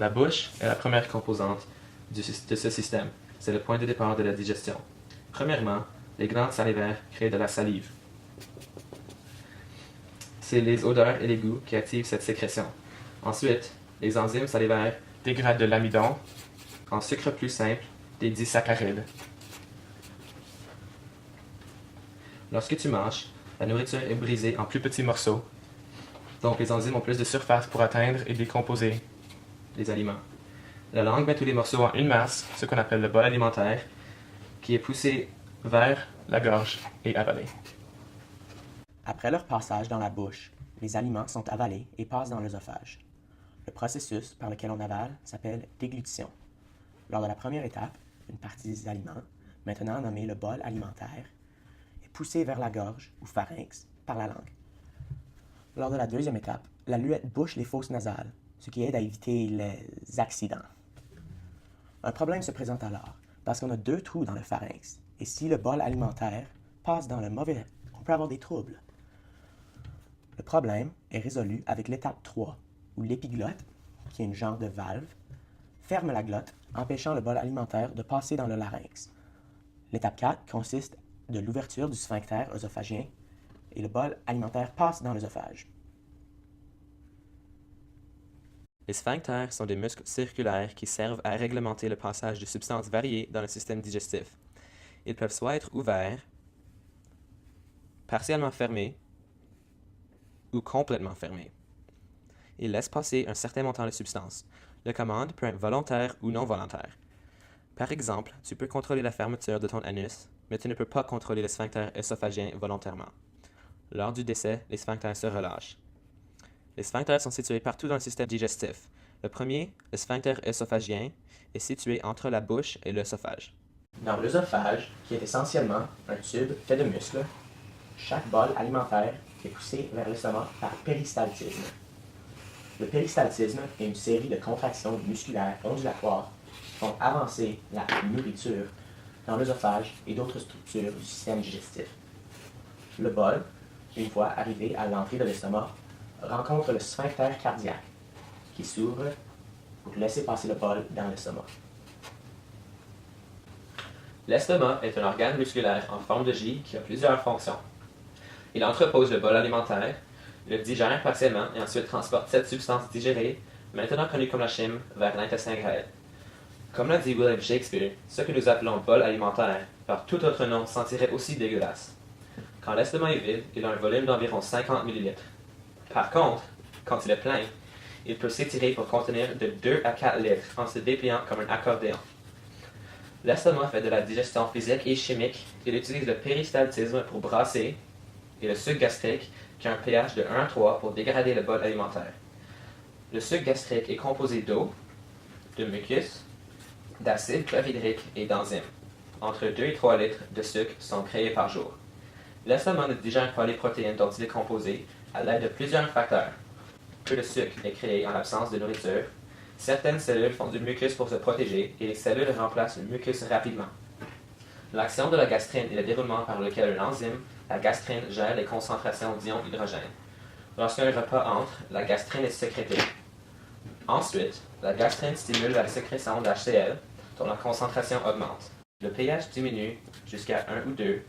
La bouche est la première composante de ce système. C'est le point de départ de la digestion. Premièrement, les glandes salivaires créent de la salive. C'est les odeurs et les goûts qui activent cette sécrétion. Ensuite, les enzymes salivaires dégradent de l'amidon en sucre plus simple, des disaccharides. Lorsque tu manges, la nourriture est brisée en plus petits morceaux, donc les enzymes ont plus de surface pour atteindre et décomposer les aliments. La langue met tous les morceaux en une masse, ce qu'on appelle le bol alimentaire, qui est poussé vers la gorge et avalé. Après leur passage dans la bouche, les aliments sont avalés et passent dans l'œsophage. Le processus par lequel on avale s'appelle déglutition. Lors de la première étape, une partie des aliments, maintenant nommée le bol alimentaire, est poussée vers la gorge ou pharynx par la langue. Lors de la deuxième étape, la luette bouche les fosses nasales, ce qui aide à éviter les accidents. Un problème se présente alors, parce qu'on a 2 trous dans le pharynx, et si le bol alimentaire passe dans le mauvais, on peut avoir des troubles. Le problème est résolu avec l'étape 3, où l'épiglotte, qui est une genre de valve, ferme la glotte, empêchant le bol alimentaire de passer dans le larynx. L'étape 4 consiste de l'ouverture du sphincter œsophagien et le bol alimentaire passe dans l'œsophage. Les sphincters sont des muscles circulaires qui servent à réglementer le passage de substances variées dans le système digestif. Ils peuvent soit être ouverts, partiellement fermés ou complètement fermés. Ils laissent passer un certain montant de substances. La commande peut être volontaire ou non volontaire. Par exemple, tu peux contrôler la fermeture de ton anus, mais tu ne peux pas contrôler le sphincter œsophagien volontairement. Lors du décès, les sphincters se relâchent. Les sphincters sont situés partout dans le système digestif. Le premier, le sphincter œsophagien, est situé entre la bouche et l'œsophage. Dans l'œsophage, qui est essentiellement un tube fait de muscles, chaque bol alimentaire est poussé vers l'estomac par péristaltisme. Le péristaltisme est une série de contractions musculaires ondulatoires qui font avancer la nourriture dans l'œsophage et d'autres structures du système digestif. Le bol, une fois arrivé à l'entrée de l'estomac, rencontre le sphincter cardiaque qui s'ouvre pour laisser passer le bol dans l'estomac. L'estomac est un organe musculaire en forme de J qui a plusieurs fonctions. Il entrepose le bol alimentaire, le digère partiellement et ensuite transporte cette substance digérée, maintenant connue comme la chyme, vers l'intestin grêle. Comme l'a dit William Shakespeare, ce que nous appelons bol alimentaire, par tout autre nom, sentirait aussi dégueulasse. Quand l'estomac est vide, il a un volume d'environ 50 ml. Par contre, quand il est plein, il peut s'étirer pour contenir de 2 à 4 litres en se dépliant comme un accordéon. L'estomac fait de la digestion physique et chimique. Il utilise le péristaltisme pour brasser et le suc gastrique qui a un pH de 1 à 3 pour dégrader le bol alimentaire. Le suc gastrique est composé d'eau, de mucus, d'acide chlorhydrique et d'enzymes. Entre 2 et 3 litres de sucre sont créés par jour. L'estomac ne digère pas les protéines dont il est composé à l'aide de plusieurs facteurs. Peu de sucre est créé en l'absence de nourriture. Certaines cellules font du mucus pour se protéger et les cellules remplacent le mucus rapidement. L'action de la gastrine est le déroulement par lequel une enzyme, la gastrine, gère les concentrations d'ions hydrogène. Lorsqu'un repas entre, la gastrine est sécrétée. Ensuite, la gastrine stimule la sécrétion d'HCl, dont la concentration augmente. Le pH diminue jusqu'à 1 ou 2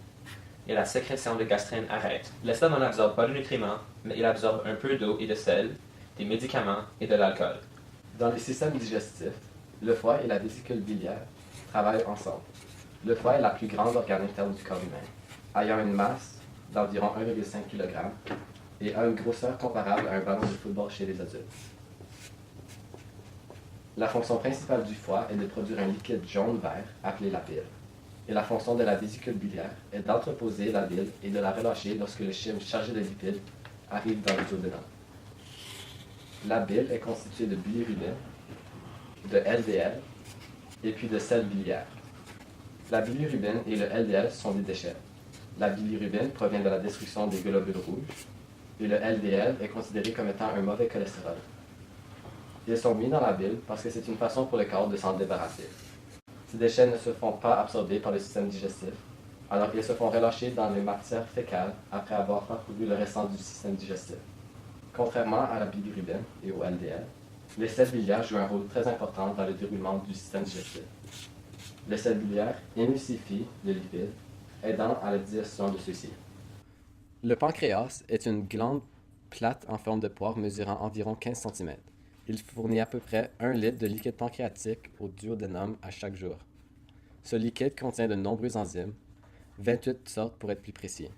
et la sécrétion de gastrine arrête. L'estomac n'absorbe pas de nutriments, mais il absorbe un peu d'eau et de sel, des médicaments et de l'alcool. Dans les systèmes digestifs, le foie et la vésicule biliaire travaillent ensemble. Le foie est la plus grande organe interne du corps humain, ayant une masse d'environ 1,5 kg et a une grosseur comparable à un ballon de football chez les adultes. La fonction principale du foie est de produire un liquide jaune-vert appelé la bile. Et la fonction de la vésicule biliaire est d'entreposer la bile et de la relâcher lorsque le chyme chargé de lipides arrive dans le duodénum. La bile est constituée de bilirubine, de LDL et puis de sel biliaire. La bilirubine et le LDL sont des déchets. La bilirubine provient de la destruction des globules rouges et le LDL est considéré comme étant un mauvais cholestérol. Ils sont mis dans la bile parce que c'est une façon pour le corps de s'en débarrasser. Ces déchets ne se font pas absorber par le système digestif, alors ils se font relâcher dans les matières fécales après avoir parcouru le restant du système digestif. Contrairement à la bilirubine et au LDL, Les selles biliaires jouent un rôle très important dans le déroulement du système digestif. Les selles biliaires émulsifient les lipides, aidant à la digestion de ceux-ci. Le pancréas est une glande plate en forme de poire mesurant environ 15 cm. Il fournit à peu près 1 litre de liquide pancréatique au duodénum à chaque jour. Ce liquide contient de nombreuses enzymes, 28 sortes pour être plus précis.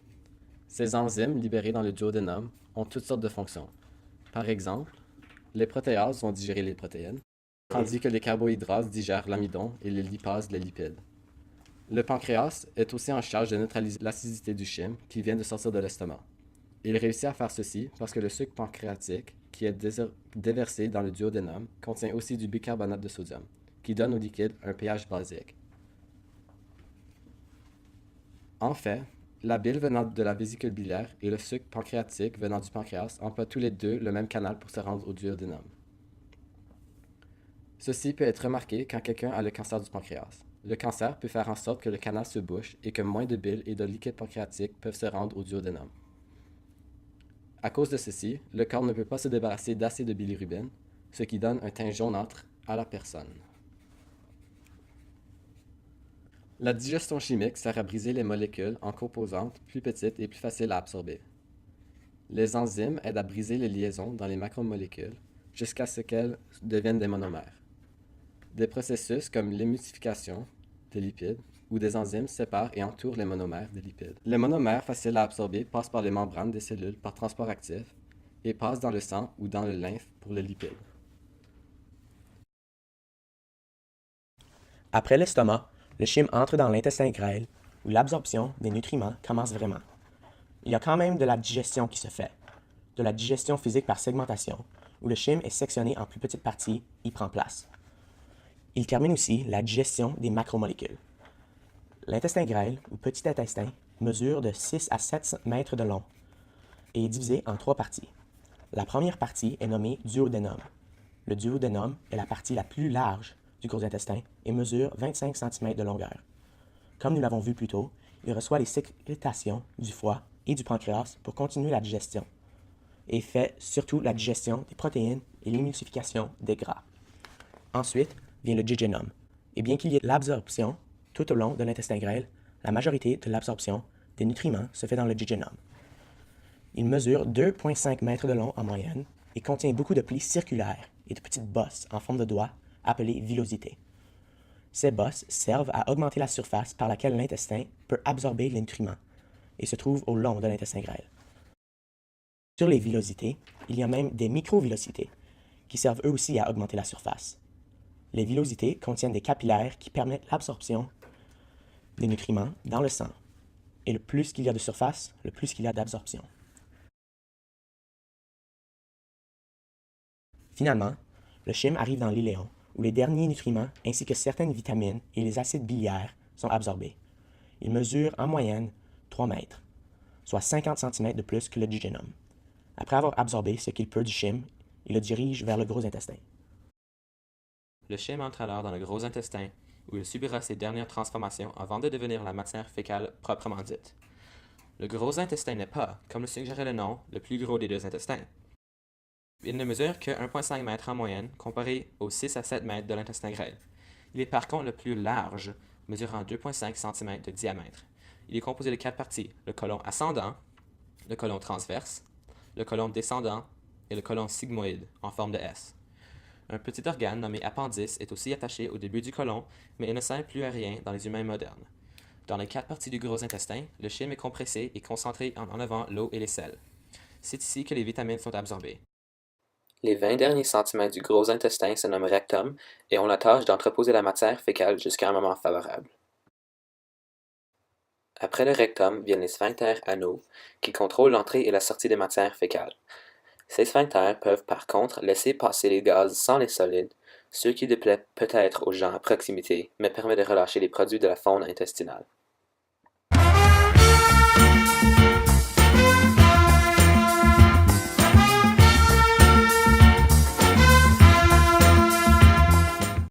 Ces enzymes, libérées dans le duodénum, ont toutes sortes de fonctions. Par exemple, les protéases vont digérer les protéines, tandis que les carbohydrates digèrent l'amidon et les lipases les lipides. Le pancréas est aussi en charge de neutraliser l'acidité du chyme qui vient de sortir de l'estomac. Il réussit à faire ceci parce que le sucre pancréatique, qui est déversé dans le duodénum, contient aussi du bicarbonate de sodium, qui donne au liquide un pH basique. En fait, la bile venant de la vésicule biliaire et le sucre pancréatique venant du pancréas emploient tous les deux le même canal pour se rendre au duodénum. Ceci peut être remarqué quand quelqu'un a le cancer du pancréas. Le cancer peut faire en sorte que le canal se bouche et que moins de bile et de liquide pancréatique peuvent se rendre au duodénum. À cause de ceci, le corps ne peut pas se débarrasser d'assez de bilirubine, ce qui donne un teint jaunâtre à la personne. La digestion chimique sert à briser les molécules en composantes plus petites et plus faciles à absorber. Les enzymes aident à briser les liaisons dans les macromolécules jusqu'à ce qu'elles deviennent des monomères. Des processus comme l'émulsification des lipides ou des enzymes séparent et entourent les monomères des lipides. Les monomères faciles à absorber passent par les membranes des cellules par transport actif et passent dans le sang ou dans le lymphe pour les lipides. Après l'estomac, le chyme entre dans l'intestin grêle, où l'absorption des nutriments commence vraiment. Il y a quand même de la digestion qui se fait, de la digestion physique par segmentation, où le chyme est sectionné en plus petites parties y prend place. Il termine aussi la digestion des macromolécules. L'intestin grêle, ou petit intestin, mesure de 6 à 7 mètres de long et est divisé en 3 parties. La première partie est nommée duodénum. Le duodénum est la partie la plus large du gros intestin et mesure 25 cm de longueur. Comme nous l'avons vu plus tôt, il reçoit les sécrétations du foie et du pancréas pour continuer la digestion et fait surtout la digestion des protéines et l'émulsification des gras. Ensuite vient le jejunum, et bien qu'il y ait l'absorption tout au long de l'intestin grêle, la majorité de l'absorption des nutriments se fait dans le jejunum. Il mesure 2,5 mètres de long en moyenne et contient beaucoup de plis circulaires et de petites bosses en forme de doigts appelées villosités. Ces bosses servent à augmenter la surface par laquelle l'intestin peut absorber les nutriments et se trouvent au long de l'intestin grêle. Sur les villosités, il y a même des microvillosités qui servent eux aussi à augmenter la surface. Les villosités contiennent des capillaires qui permettent l'absorption des nutriments dans le sang. Et le plus qu'il y a de surface, le plus qu'il y a d'absorption. Finalement, le chyme arrive dans l'iléon, où les derniers nutriments ainsi que certaines vitamines et les acides biliaires sont absorbés. Il mesure en moyenne 3 mètres, soit 50 cm de plus que le jejunum. Après avoir absorbé ce qu'il peut du chyme, il le dirige vers le gros intestin. Le chyme entre alors dans le gros intestin, où il subira ses dernières transformations avant de devenir la matière fécale proprement dite. Le gros intestin n'est pas, comme le suggérait le nom, le plus gros des deux intestins. Il ne mesure que 1,5 m en moyenne, comparé aux 6 à 7 mètres de l'intestin grêle. Il est par contre le plus large, mesurant 2,5 cm de diamètre. Il est composé de 4 parties, le côlon ascendant, le côlon transverse, le côlon descendant et le côlon sigmoïde, en forme de S. Un petit organe nommé appendice est aussi attaché au début du côlon, mais il ne sert plus à rien dans les humains modernes. Dans les 4 parties du gros intestin, le chyme est compressé et concentré en enlevant l'eau et les sels. C'est ici que les vitamines sont absorbées. Les 20 derniers centimètres du gros intestin se nomment rectum et ont la tâche d'entreposer la matière fécale jusqu'à un moment favorable. Après le rectum viennent les sphincters anaux, qui contrôlent l'entrée et la sortie des matières fécales. Ces sphincters peuvent par contre laisser passer les gaz sans les solides, ce qui déplaît peut-être aux gens à proximité, mais permet de relâcher les produits de la faune intestinale.